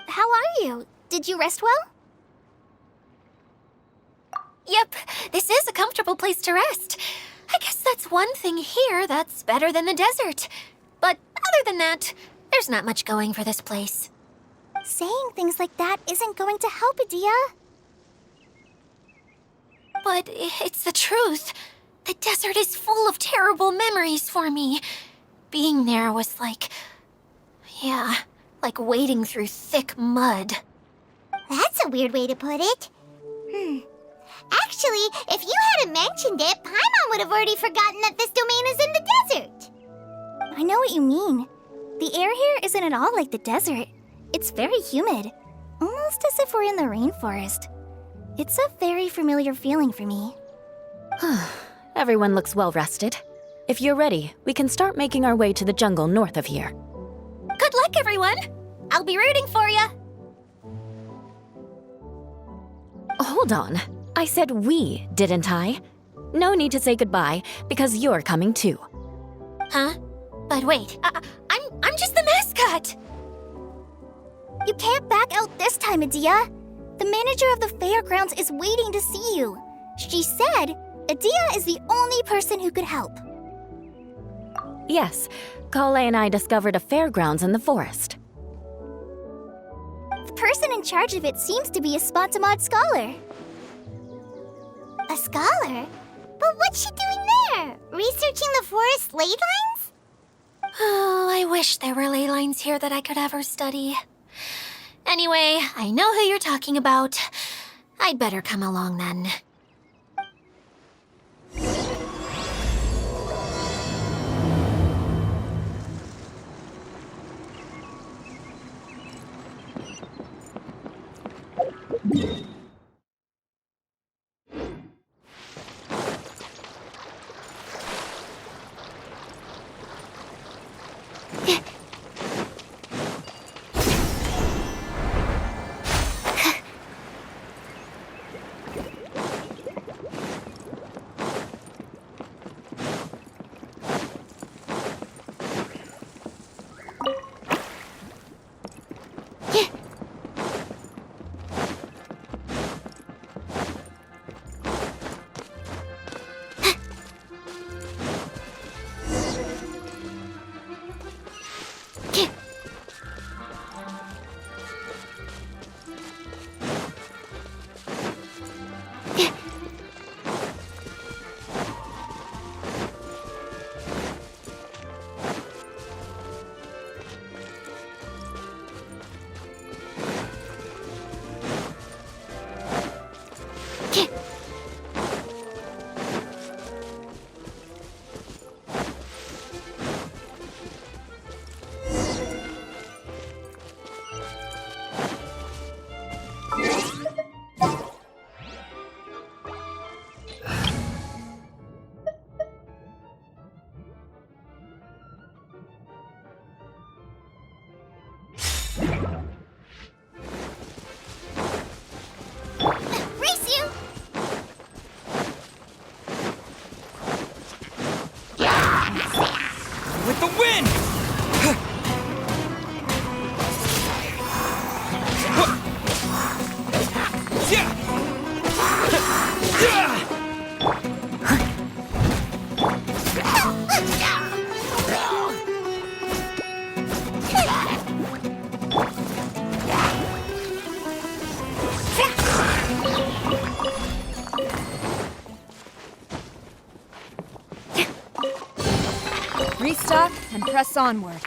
How are you? Did you rest well? Yep, this is a comfortable place to rest. I guess that's one thing here that's better than the desert. But other than that, there's not much going for this place. Saying things like that isn't going to help, Adia. But it's the truth. The desert is full of terrible memories for me. Being there was like... yeah, like wading through thick mud. That's a weird way to put it. Actually, if you hadn't mentioned it, Paimon would have already forgotten that this domain is in the desert. I know what you mean. The air here isn't at all like the desert. It's very humid, almost as if we're in the rainforest. It's a very familiar feeling for me. Everyone looks well rested. If you're ready, we can start making our way to the jungle north of here. Good luck, everyone! I'll be rooting for ya! Hold on. I said we, didn't I? No need to say goodbye, because you're coming too. Huh? But wait, I'm just the mascot! You can't back out this time, Adia. The manager of the fairgrounds is waiting to see you. She said Adia is the only person who could help. Yes, Kale and I discovered a fairgrounds in the forest. The person in charge of it seems to be a Spontamod scholar. A scholar? But what's she doing there? Researching the forest ley lines? Oh, I wish there were ley lines here that I could ever study. Anyway, I know who you're talking about. I'd better come along then. Restock and press onward.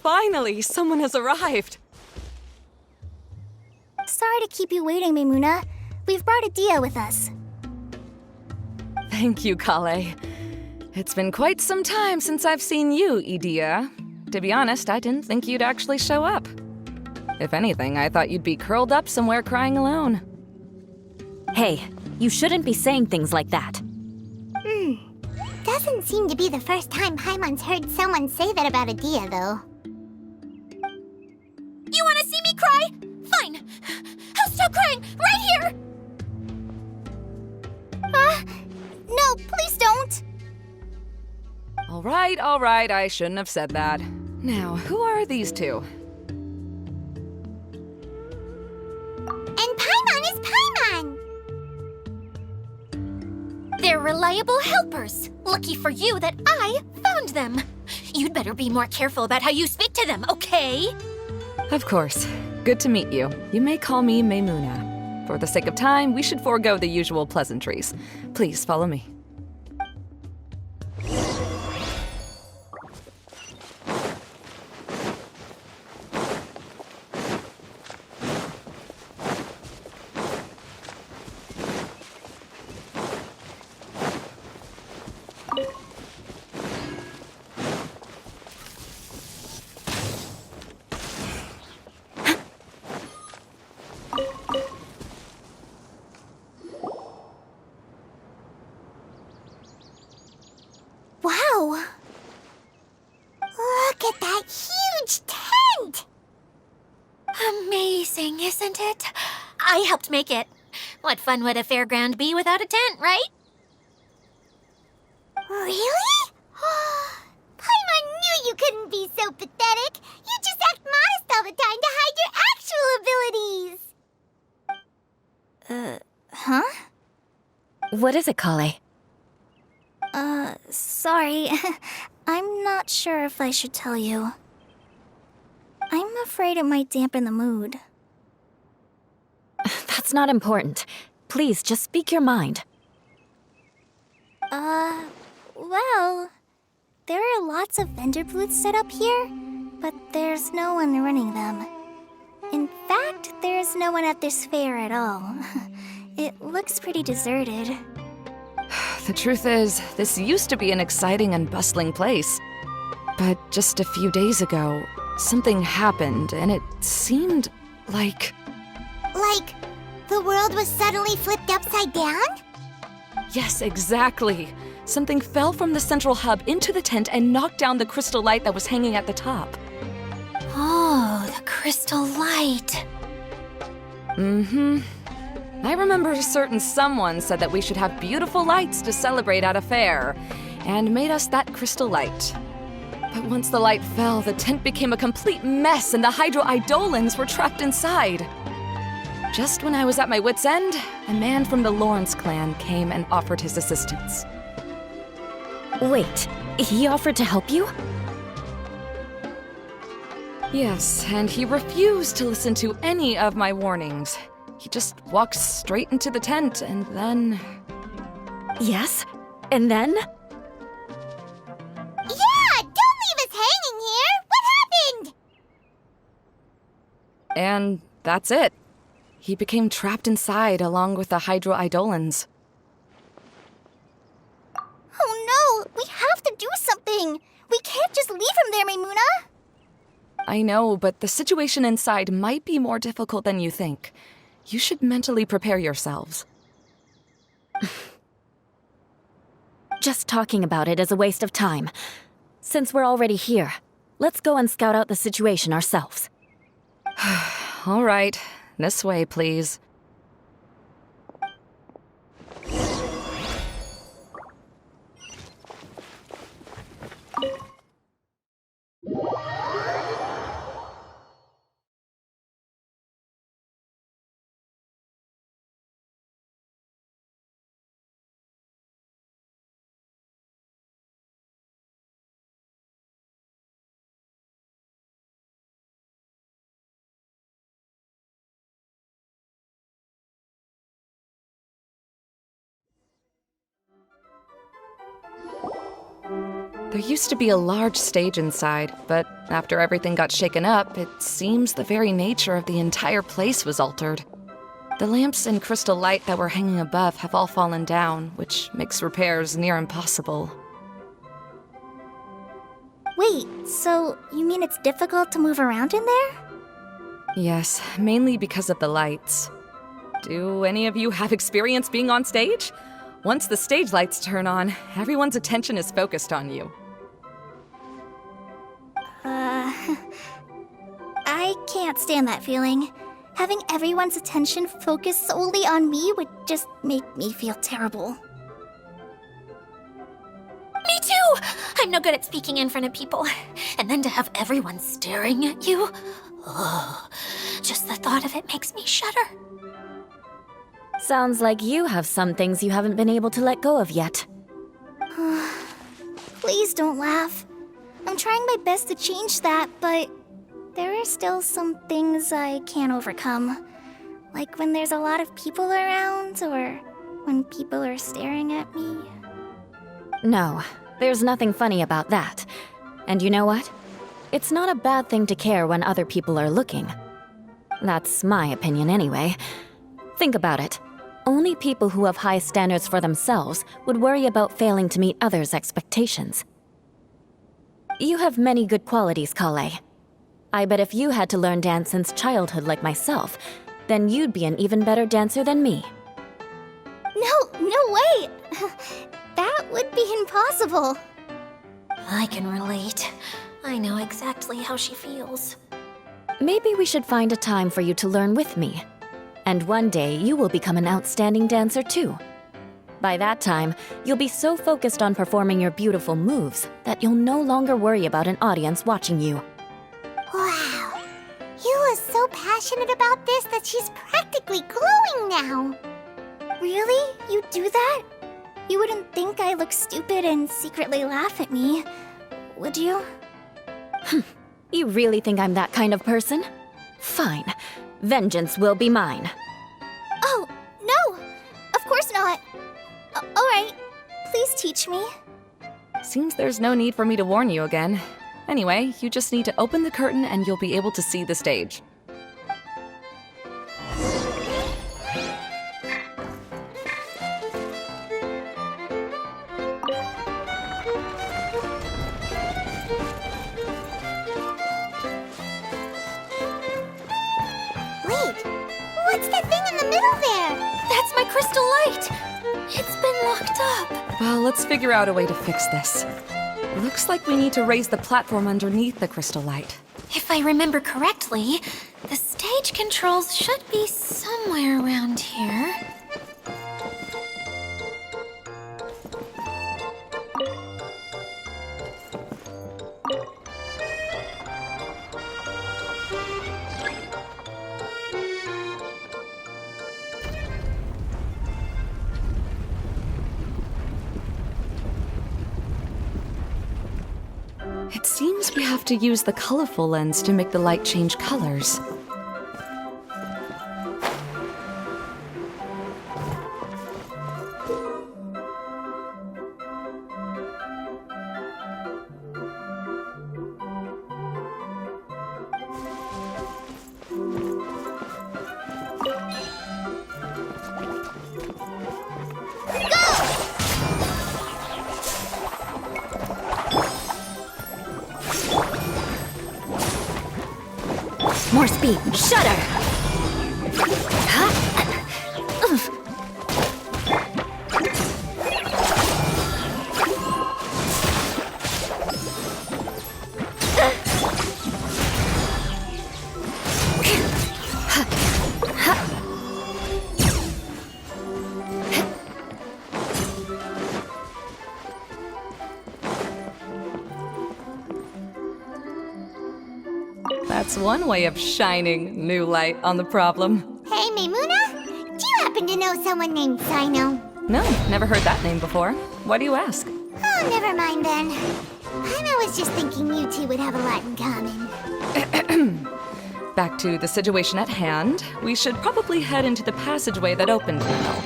Finally, someone has arrived. Sorry to keep you waiting, Maimuna. We've brought Adia with us. Thank you, Kale. It's been quite some time since I've seen you, Idia. To be honest, I didn't think you'd actually show up. If anything, I thought you'd be curled up somewhere crying alone. Hey, you shouldn't be saying things like that. Doesn't seem to be the first time Paimon's heard someone say that about Adia, though. You wanna see me cry? Fine. I'll stop crying right here! No, please don't! All right, I shouldn't have said that. Now, who are these two? And Paimon is Paimon! They're reliable helpers. Lucky for you that I found them. You'd better be more careful about how you speak to them, okay? Of course. Good to meet you. You may call me Maimuna. For the sake of time, we should forego the usual pleasantries. Please follow me. Wow! Look at that huge tent! Amazing, isn't it? I helped make it. What fun would a fairground be without a tent, right? Really? Paimon knew you couldn't be so pathetic. You just act modest all the time to hide your actual abilities. Huh? What is it, Kale? Sorry. I'm not sure if I should tell you. I'm afraid it might dampen the mood. That's not important. Please, just speak your mind. Well, there are lots of vendor booths set up here, but there's no one running them. In fact, there's no one at this fair at all. It looks pretty deserted. The truth is, this used to be an exciting and bustling place. But just a few days ago, something happened, and it seemed like... Like, the world was suddenly flipped upside down? Yes, exactly. Something fell from the central hub into the tent and knocked down the crystal light that was hanging at the top. Oh, the crystal light. Mm-hmm. I remember a certain someone said that we should have beautiful lights to celebrate at a fair, and made us that crystal light. But once the light fell, the tent became a complete mess and the Hydro-Eidolons were trapped inside. Just when I was at my wit's end, a man from the Lawrence clan came and offered his assistance. Wait, he offered to help you? Yes, and he refused to listen to any of my warnings. He just walked straight into the tent, and then... Yes? And then? Yeah! Don't leave us hanging here! What happened? And that's it. He became trapped inside along with the Hydro-Eidolons. Oh no! We have to do something! We can't just leave him there, Maimuna! I know, but the situation inside might be more difficult than you think. You should mentally prepare yourselves. Just talking about it is a waste of time. Since we're already here, let's go and scout out the situation ourselves. All right. This way, please. There used to be a large stage inside, but after everything got shaken up, it seems the very nature of the entire place was altered. The lamps and crystal light that were hanging above have all fallen down, which makes repairs near impossible. Wait, so you mean it's difficult to move around in there? Yes, mainly because of the lights. Do any of you have experience being on stage? Once the stage lights turn on, everyone's attention is focused on you. I can't stand that feeling. Having everyone's attention focused solely on me would just make me feel terrible. Me too! I'm no good at speaking in front of people. And then to have everyone staring at you. Oh, just the thought of it makes me shudder. Sounds like you have some things you haven't been able to let go of yet. Please don't laugh. I'm trying my best to change that, but there are still some things I can't overcome. Like when there's a lot of people around, or when people are staring at me. No, there's nothing funny about that. And you know what? It's not a bad thing to care when other people are looking. That's my opinion anyway. Think about it. Only people who have high standards for themselves would worry about failing to meet others' expectations. You have many good qualities, Kale. I bet if you had to learn dance since childhood like myself, then you'd be an even better dancer than me. No way! That would be impossible. I can relate. I know exactly how she feels. Maybe we should find a time for you to learn with me. And one day, you will become an outstanding dancer too. By that time, you'll be so focused on performing your beautiful moves that you'll no longer worry about an audience watching you. Wow. You are so passionate about this that she's practically glowing now. Really? You do that? You wouldn't think I look stupid and secretly laugh at me, would you? You really think I'm that kind of person? Fine. Vengeance will be mine. Oh, no! Of course not. Alright, please teach me. Seems there's no need for me to warn you again. Anyway, you just need to open the curtain and you'll be able to see the stage. Wait, what's that thing in the middle there? That's my crystal light! It's been locked up. Well, let's figure out a way to fix this. Looks like we need to raise the platform underneath the crystal light. If I remember correctly, the stage controls should be somewhere around here. It seems we have to use the colorful lens to make the light change colors. More speed. Shudder! one way of shining new light on the problem. Hey, Maimuna, do you happen to know someone named Sino? No, never heard that name before. Why do you ask? Oh, never mind then. I was just thinking you two would have a lot in common. Back to the situation at hand. We should probably head into the passageway that opened now.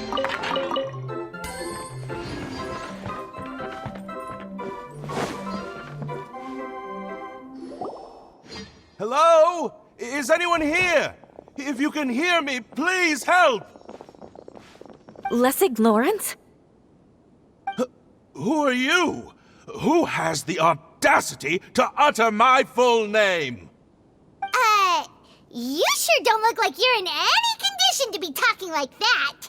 Hello? Is anyone here? If you can hear me, please help! Lessig Lawrence? Who are you? Who has the audacity to utter my full name? You sure don't look like you're in any condition to be talking like that.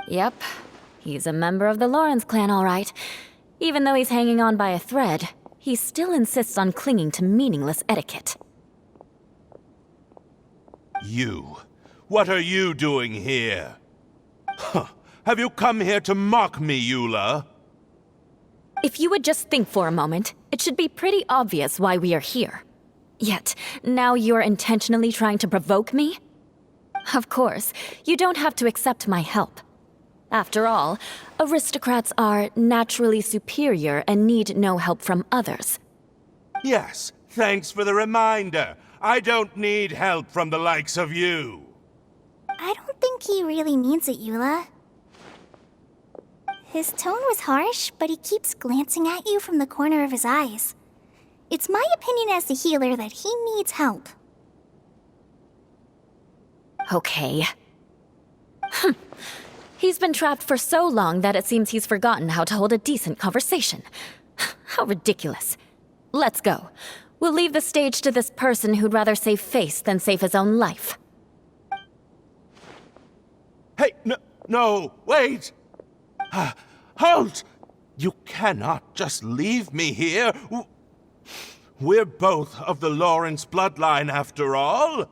Yep. He's a member of the Lawrence clan, all right. Even though he's hanging on by a thread, he still insists on clinging to meaningless etiquette. You. What are you doing here? Huh. Have you come here to mock me, Eula? If you would just think for a moment, it should be pretty obvious why we are here. Yet, now you're intentionally trying to provoke me? Of course, you don't have to accept my help. After all, aristocrats are naturally superior and need no help from others. Yes, thanks for the reminder. I don't need help from the likes of you. I don't think he really means it, Eula. His tone was harsh, but he keeps glancing at you from the corner of his eyes. It's my opinion as the healer that he needs help. Okay. He's been trapped for so long that it seems he's forgotten how to hold a decent conversation. How ridiculous. Let's go. We'll leave the stage to this person who'd rather save face than save his own life. Hey, no, wait! Halt! You cannot just leave me here. We're both of the Lawrence bloodline, after all.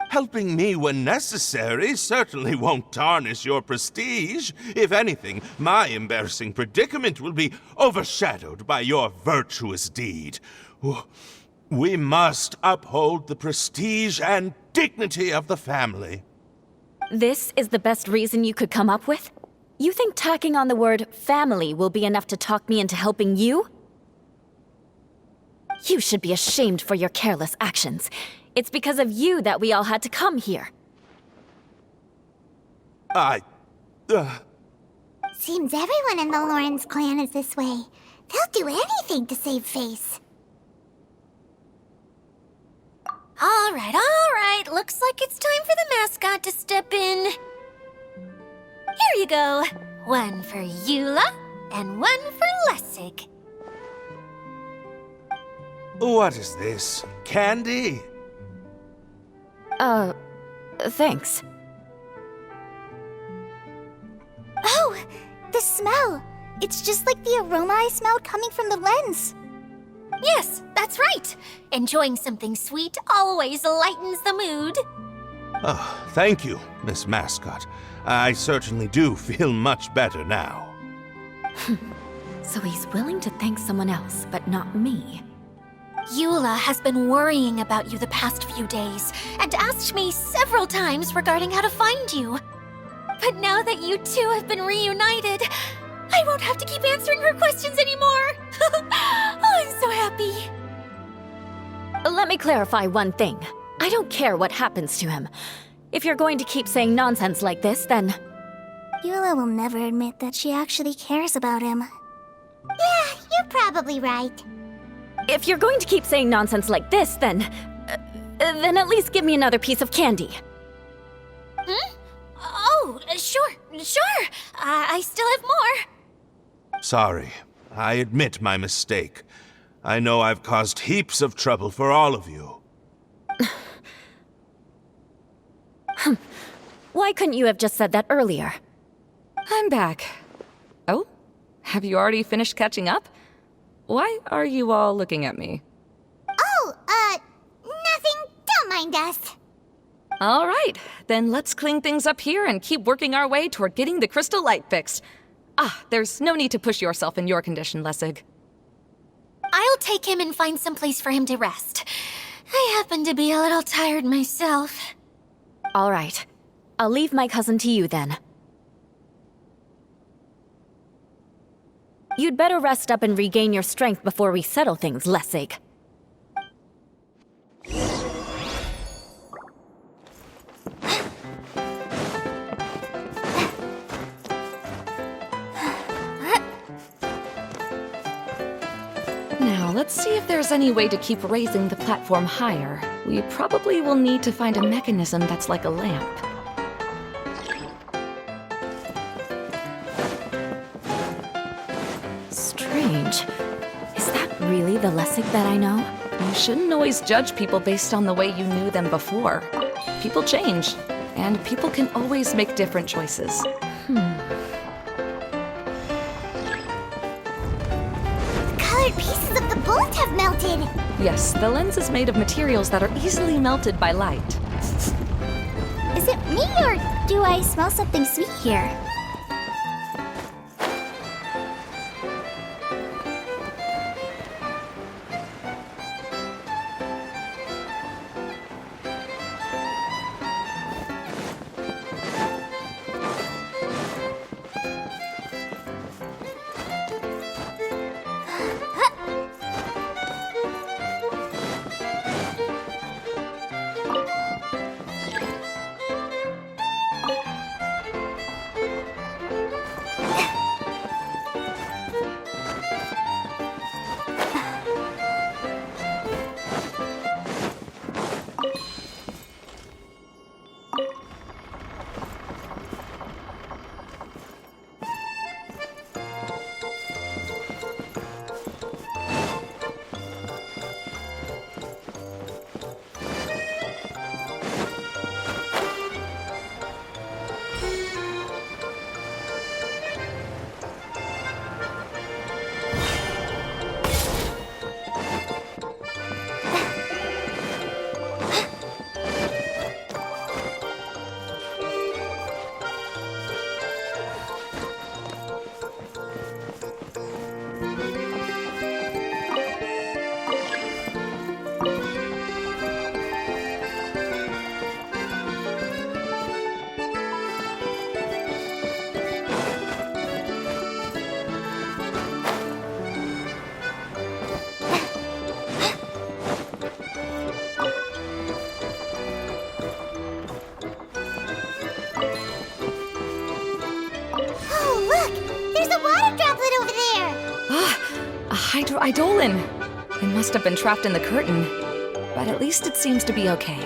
Helping me when necessary certainly won't tarnish your prestige. If anything, my embarrassing predicament will be overshadowed by your virtuous deed. We must uphold the prestige and dignity of the family. This is the best reason you could come up with? You think tacking on the word family will be enough to talk me into helping you? You should be ashamed for your careless actions. It's because of you that we all had to come here. Seems everyone in the Lawrence clan is this way. They'll do anything to save face. All right. Looks like it's time for the mascot to step in. Here you go. One for Eula, and one for Lessig. What is this? Candy? Thanks. Oh, the smell! It's just like the aroma I smelled coming from the lens. Yes, that's right. Enjoying something sweet always lightens the mood. Oh, thank you, Miss Mascot. I certainly do feel much better now. So he's willing to thank someone else, but not me. Eula has been worrying about you the past few days and asked me several times regarding how to find you. But now that you two have been reunited, I won't have to keep answering her questions anymore. Oh, I'm so happy. Let me clarify one thing. I don't care what happens to him. If you're going to keep saying nonsense like this, then... Eula will never admit that she actually cares about him. Yeah, you're probably right. If you're going to keep saying nonsense like this, then at least give me another piece of candy. Oh, sure. I still have more. Sorry. I admit my mistake. I know I've caused heaps of trouble for all of you. Why couldn't you have just said that earlier? I'm back. Oh? Have you already finished catching up? Why are you all looking at me? Oh, nothing. Don't mind us. All right, then let's clean things up here and keep working our way toward getting the crystal light fixed. There's no need to push yourself in your condition, Lessig. I'll take him and find some place for him to rest. I happen to be a little tired myself. All right. I'll leave my cousin to you then. You'd better rest up and regain your strength before we settle things, Lessig. Now, let's see if there's any way to keep raising the platform higher. We probably will need to find a mechanism that's like a lamp. Strange. Is that really the Lessig that I know? You shouldn't always judge people based on the way you knew them before. People change, and people can always make different choices. Colored pieces of the bullet have melted. Yes, the lens is made of materials that are easily melted by light. Is it me or do I smell something sweet here? Eidolon! It must have been trapped in the curtain. But at least it seems to be okay.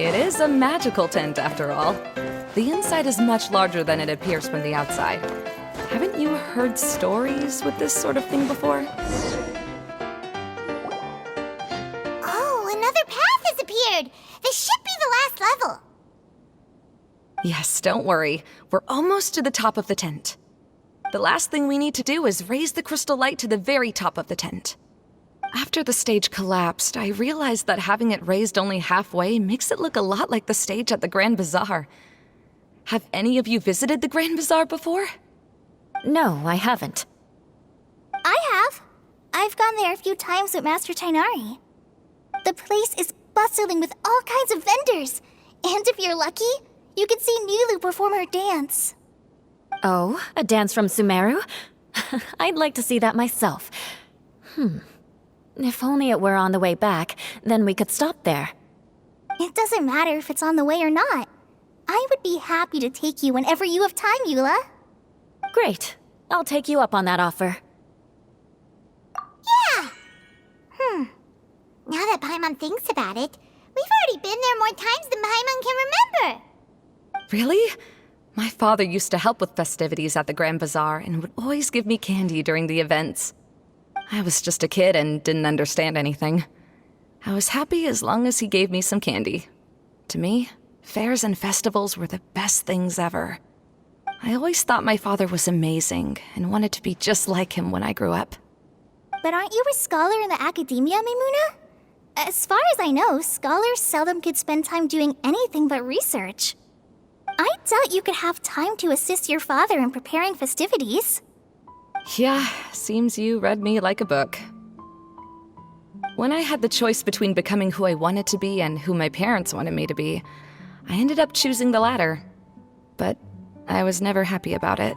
It is a magical tent, after all. The inside is much larger than it appears from the outside. Haven't you heard stories with this sort of thing before? Oh, another path has appeared! This should be the last level. Yes, don't worry. We're almost to the top of the tent. The last thing we need to do is raise the crystal light to the very top of the tent. After the stage collapsed, I realized that having it raised only halfway makes it look a lot like the stage at the Grand Bazaar. Have any of you visited the Grand Bazaar before? No, I haven't. I have. I've gone there a few times with Master Tainari. The place is bustling with all kinds of vendors. And if you're lucky, you can see Nulu perform her dance. Oh, a dance from Sumeru? I'd like to see that myself. If only it were on the way back, then we could stop there. It doesn't matter if it's on the way or not. I would be happy to take you whenever you have time, Eula. Great. I'll take you up on that offer. Yeah! Now that Paimon thinks about it, we've already been there more times than Paimon can remember. Really? My father used to help with festivities at the Grand Bazaar and would always give me candy during the events. I was just a kid and didn't understand anything. I was happy as long as he gave me some candy. To me, fairs and festivals were the best things ever. I always thought my father was amazing and wanted to be just like him when I grew up. But aren't you a scholar in the academia, Maimuna? As far as I know, scholars seldom could spend time doing anything but research. I doubt you could have time to assist your father in preparing festivities. Yeah, seems you read me like a book. When I had the choice between becoming who I wanted to be and who my parents wanted me to be, I ended up choosing the latter. But I was never happy about it.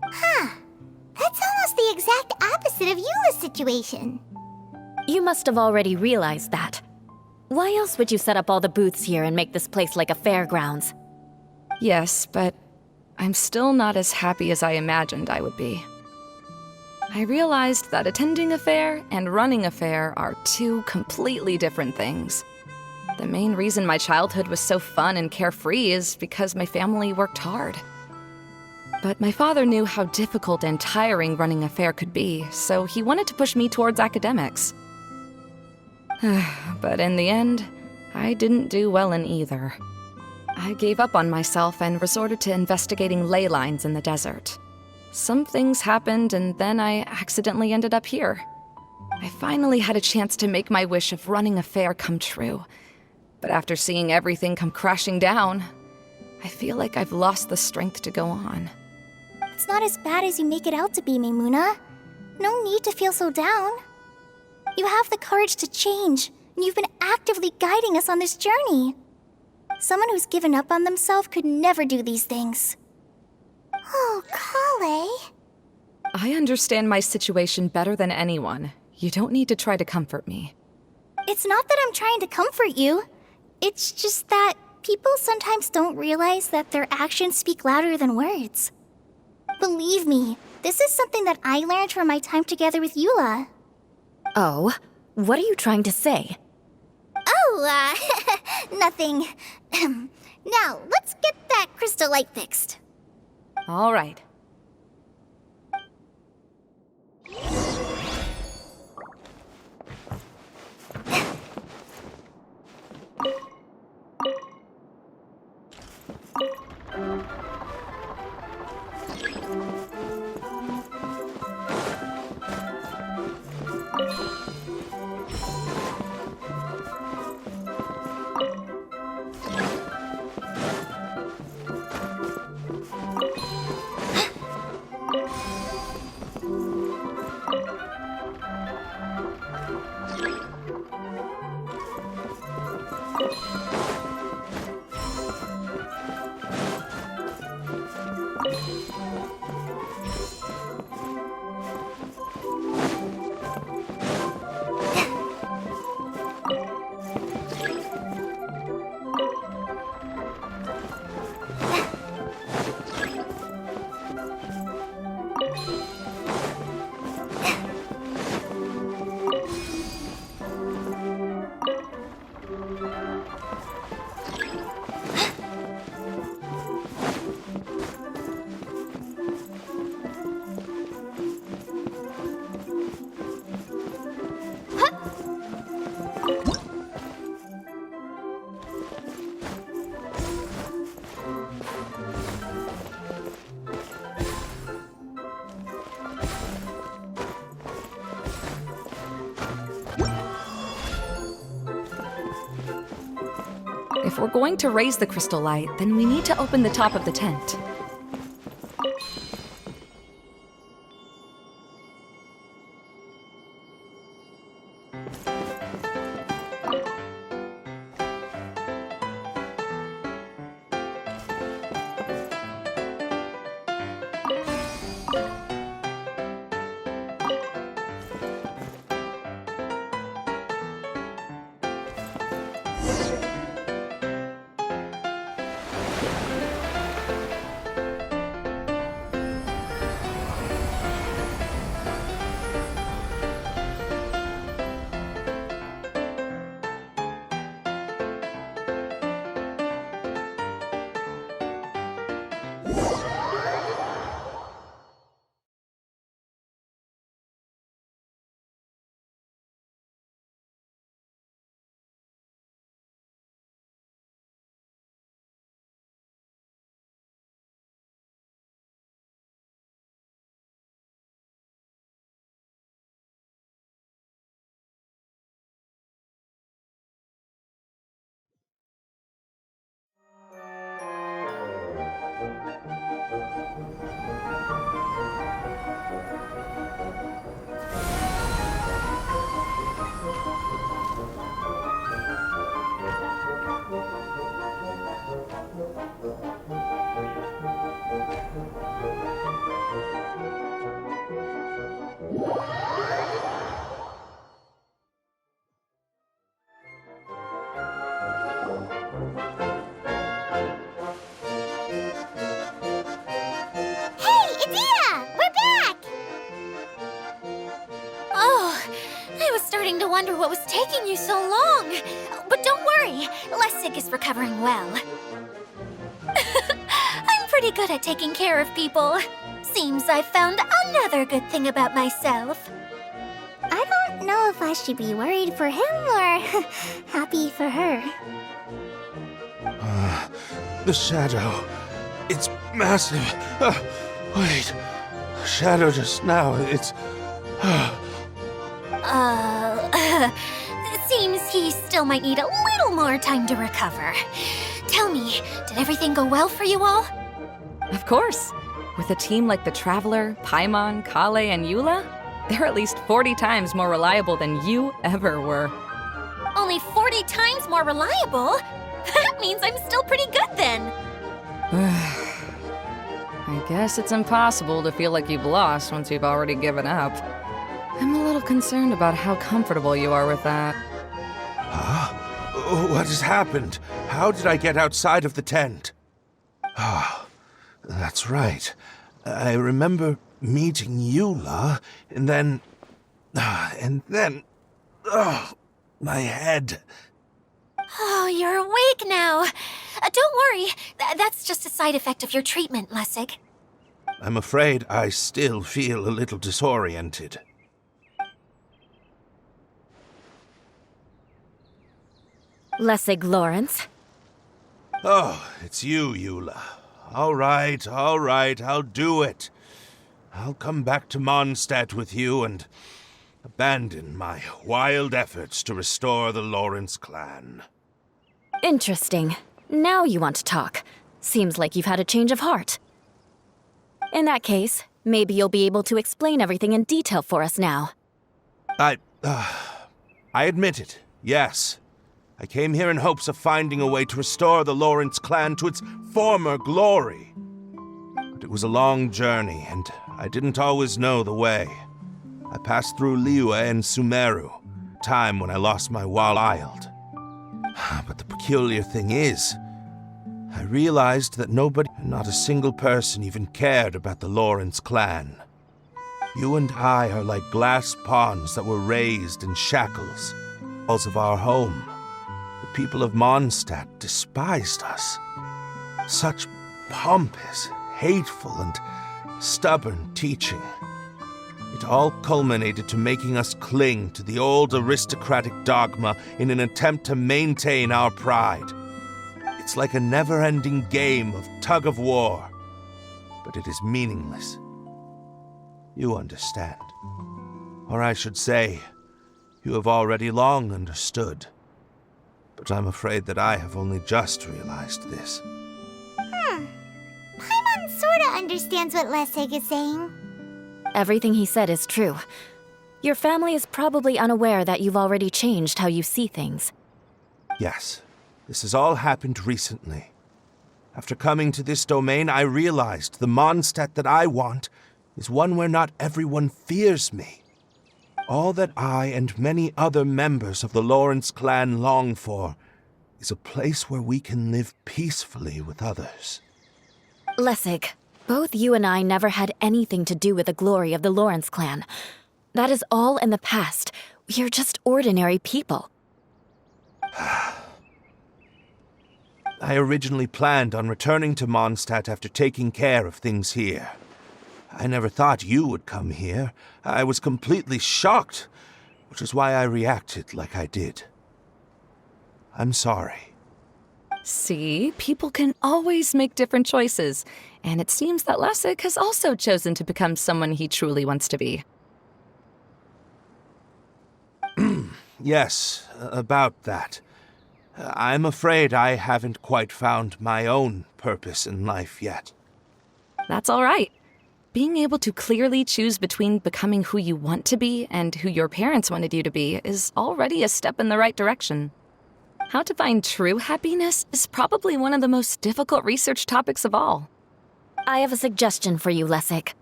That's almost the exact opposite of Eula's situation. You must have already realized that. Why else would you set up all the booths here and make this place like a fairgrounds? Yes, but I'm still not as happy as I imagined I would be. I realized that attending a fair and running a fair are two completely different things. The main reason my childhood was so fun and carefree is because my family worked hard. But my father knew how difficult and tiring running a fair could be, so he wanted to push me towards academics. But in the end, I didn't do well in either. I gave up on myself and resorted to investigating ley lines in the desert. Some things happened, and then I accidentally ended up here. I finally had a chance to make my wish of running a fair come true. But after seeing everything come crashing down, I feel like I've lost the strength to go on. It's not as bad as you make it out to be, Maimuna. No need to feel so down. You have the courage to change, and you've been actively guiding us on this journey. Someone who's given up on themselves could never do these things. Oh, Kale. I understand my situation better than anyone. You don't need to try to comfort me. It's not that I'm trying to comfort you. It's just that people sometimes don't realize that their actions speak louder than words. Believe me, this is something that I learned from my time together with Eula. Oh, what are you trying to say? Oh, nothing. Now, let's get that crystal light fixed. All right. If we're going to raise the crystal light, then we need to open the top of the tent. Hey, Adina! We're back! Oh, I was starting to wonder what was taking you so long. But don't worry, Lessig is recovering well. I'm pretty good at taking care of people. Seems I've found another good thing about myself. I don't know if I should be worried for him or happy for her. The shadow. It's massive. Wait. The shadow just now. It's. Seems he still might need a little more time to recover. Tell me, did everything go well for you all? Of course. With a team like the Traveler, Paimon, Kale, and Eula, they're at least 40 times more reliable than you ever were. Only 40 times more reliable? That means I'm still pretty good then. I guess it's impossible to feel like you've lost once you've already given up. I'm a little concerned about how comfortable you are with that. Huh? What has happened? How did I get outside of the tent? Ah, that's right. I remember meeting Eula, and then... my head. Oh, you're awake now. Don't worry, that's just a side effect of your treatment, Lessig. I'm afraid I still feel a little disoriented. Lessig Lawrence. Oh, it's you, Eula. All right, I'll do it. I'll come back to Mondstadt with you and abandon my wild efforts to restore the Lawrence clan. Interesting. Now you want to talk. Seems like you've had a change of heart. In that case, maybe you'll be able to explain everything in detail for us now. I admit it, yes. I came here in hopes of finding a way to restore the Lawrence clan to its former glory. But it was a long journey, and I didn't always know the way. I passed through Liyue and Sumeru, time when I lost my wild. But the peculiar thing is, I realized that nobody, not a single person, even cared about the Lawrence clan. You and I are like glass ponds that were raised in shackles, walls of our home. The people of Mondstadt despised us. Such pompous, hateful, and stubborn teaching. It all culminated to making us cling to the old aristocratic dogma in an attempt to maintain our pride. It's like a never-ending game of tug-of-war, but it is meaningless. You understand. Or I should say, you have already long understood. but I'm afraid that I have only just realized this. Paimon sorta understands what Lessig is saying. Everything he said is true. Your family is probably unaware that you've already changed how you see things. Yes, this has all happened recently. After coming to this domain, I realized the Mondstadt that I want is one where not everyone fears me. All that I and many other members of the Lawrence clan long for is a place where we can live peacefully with others. Lessig, both you and I never had anything to do with the glory of the Lawrence clan. That is all in the past. We are just ordinary people. I originally planned on returning to Mondstadt after taking care of things here. I never thought you would come here. I was completely shocked, which is why I reacted like I did. I'm sorry. See, people can always make different choices, and it seems that Lessig has also chosen to become someone he truly wants to be. Yes, about that. I'm afraid I haven't quite found my own purpose in life yet. That's all right. Being able to clearly choose between becoming who you want to be and who your parents wanted you to be is already a step in the right direction. How to find true happiness is probably one of the most difficult research topics of all. I have a suggestion for you, Lessig.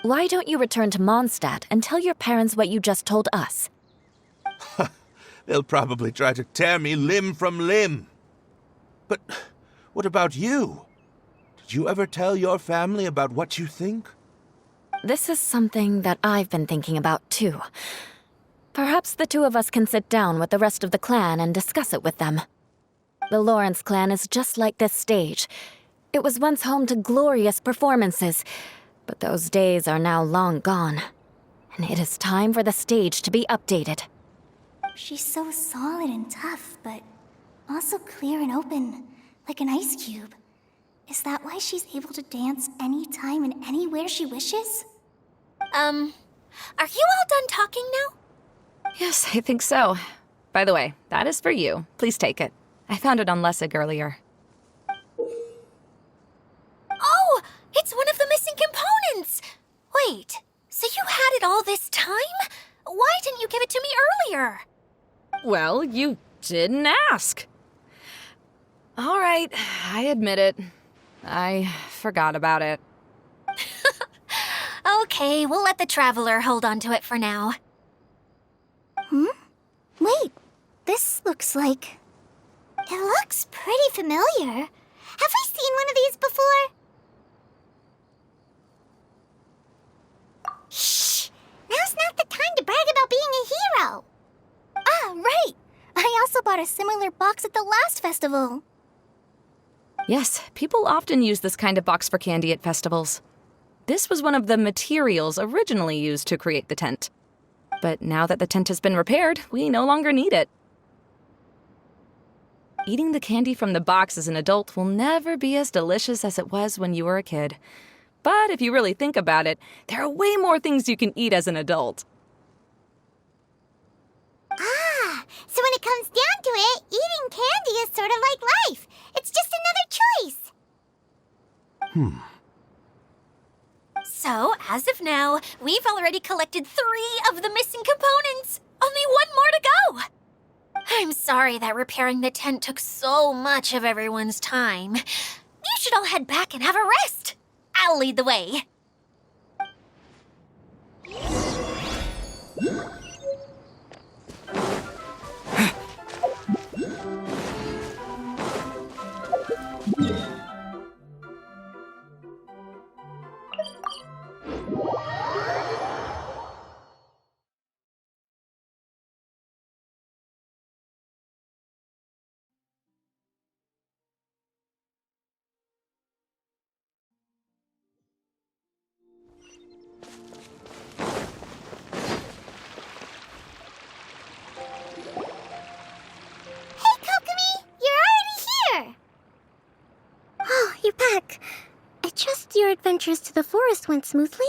Why don't you return to Mondstadt and tell your parents what you just told us? They'll probably try to tear me limb from limb. But what about you? Did you ever tell your family about what you think? This is something that I've been thinking about, too. Perhaps the two of us can sit down with the rest of the clan and discuss it with them. The Lawrence clan is just like this stage. It was once home to glorious performances, but those days are now long gone. And it is time for the stage to be updated. She's so solid and tough, but also clear and open, like an ice cube. Is that why she's able to dance anytime and anywhere she wishes? Are you all done talking now? Yes, I think so. By the way, that is for you. Please take it. I found it on Lessig earlier. Oh, it's one of the missing components! Wait, so you had it all this time? Why didn't you give it to me earlier? Well, you didn't ask. All right, I admit it. I forgot about it. Okay, we'll let the Traveler hold on to it for now. Wait, this looks like... It looks pretty familiar. Have we seen one of these before? Shh! Now's not the time to brag about being a hero! Ah, right! I also bought a similar box at the last festival. Yes, people often use this kind of box for candy at festivals. This was one of the materials originally used to create the tent. But now that the tent has been repaired, we no longer need it. Eating the candy from the box as an adult will never be as delicious as it was when you were a kid. But if you really think about it, there are way more things you can eat as an adult. Ah, so when it comes down to it, eating candy is sort of like life. It's just another choice. So, as of now, we've already collected 3 of the missing components. Only 1 more to go. I'm sorry that repairing the tent took so much of everyone's time. You should all head back and have a rest. I'll lead the way. Hey, Kokomi! You're already here! Oh, you're back. I trust your adventures to the forest went smoothly?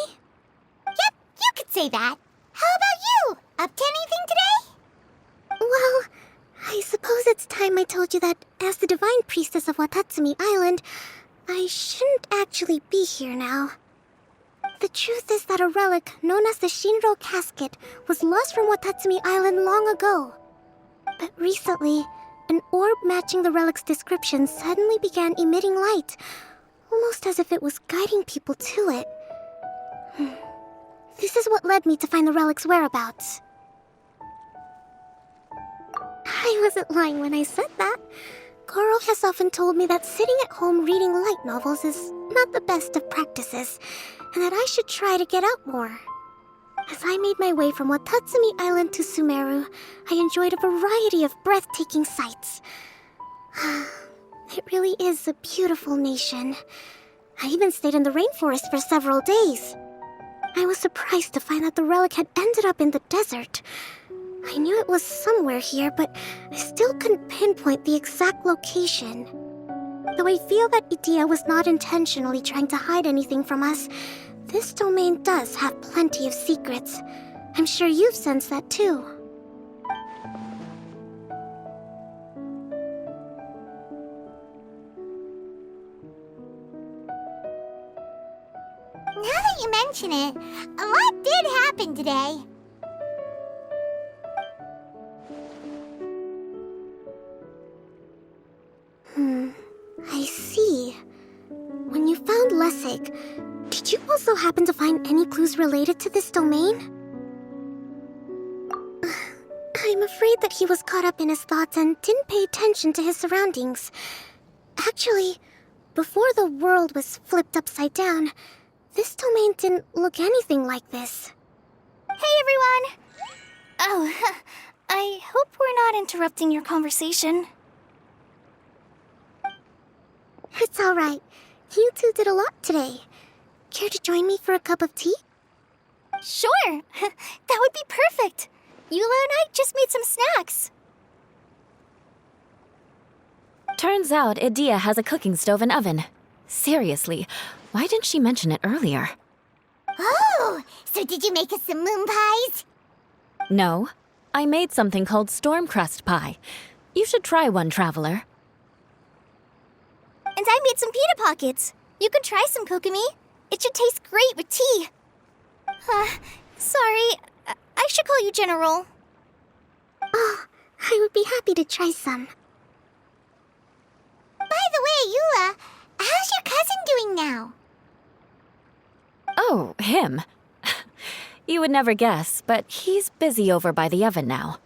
Yep, you could say that. How about you? Up to anything today? Well, I suppose it's time I told you that, as the Divine Priestess of Watatsumi Island, I shouldn't actually be here now. The truth is that a relic known as the Shinro Casket was lost from Watatsumi Island long ago. But recently, an orb matching the relic's description suddenly began emitting light, almost as if it was guiding people to it. This is what led me to find the relic's whereabouts. I wasn't lying when I said that. Goro has often told me that sitting at home reading light novels is not the best of practices, and that I should try to get out more. As I made my way from Watatsumi Island to Sumeru, I enjoyed a variety of breathtaking sights. It really is a beautiful nation. I even stayed in the rainforest for several days. I was surprised to find that the relic had ended up in the desert. I knew it was somewhere here, but I still couldn't pinpoint the exact location. Though I feel that Idia was not intentionally trying to hide anything from us, this domain does have plenty of secrets. I'm sure you've sensed that too. Now that you mention it, a lot did happen today. I see. When you found Lessig, did you also happen to find any clues related to this domain? I'm afraid that he was caught up in his thoughts and didn't pay attention to his surroundings. Actually, before the world was flipped upside down, this domain didn't look anything like this. Hey, everyone! Oh, I hope we're not interrupting your conversation. It's alright. You two did a lot today. Care to join me for a cup of tea? Sure! That would be perfect! Eula and I just made some snacks. Turns out Idia has a cooking stove and oven. Seriously, why didn't she mention it earlier? Oh, so did you make us some moon pies? No, I made something called Stormcrust pie. You should try one, Traveler. And I made some pita pockets. You could try some, Kokomi. It should taste great with tea. Sorry, I should call you General. Oh, I would be happy to try some. By the way, Eula, how's your cousin doing now? Oh, him. You would never guess, but he's busy over by the oven now.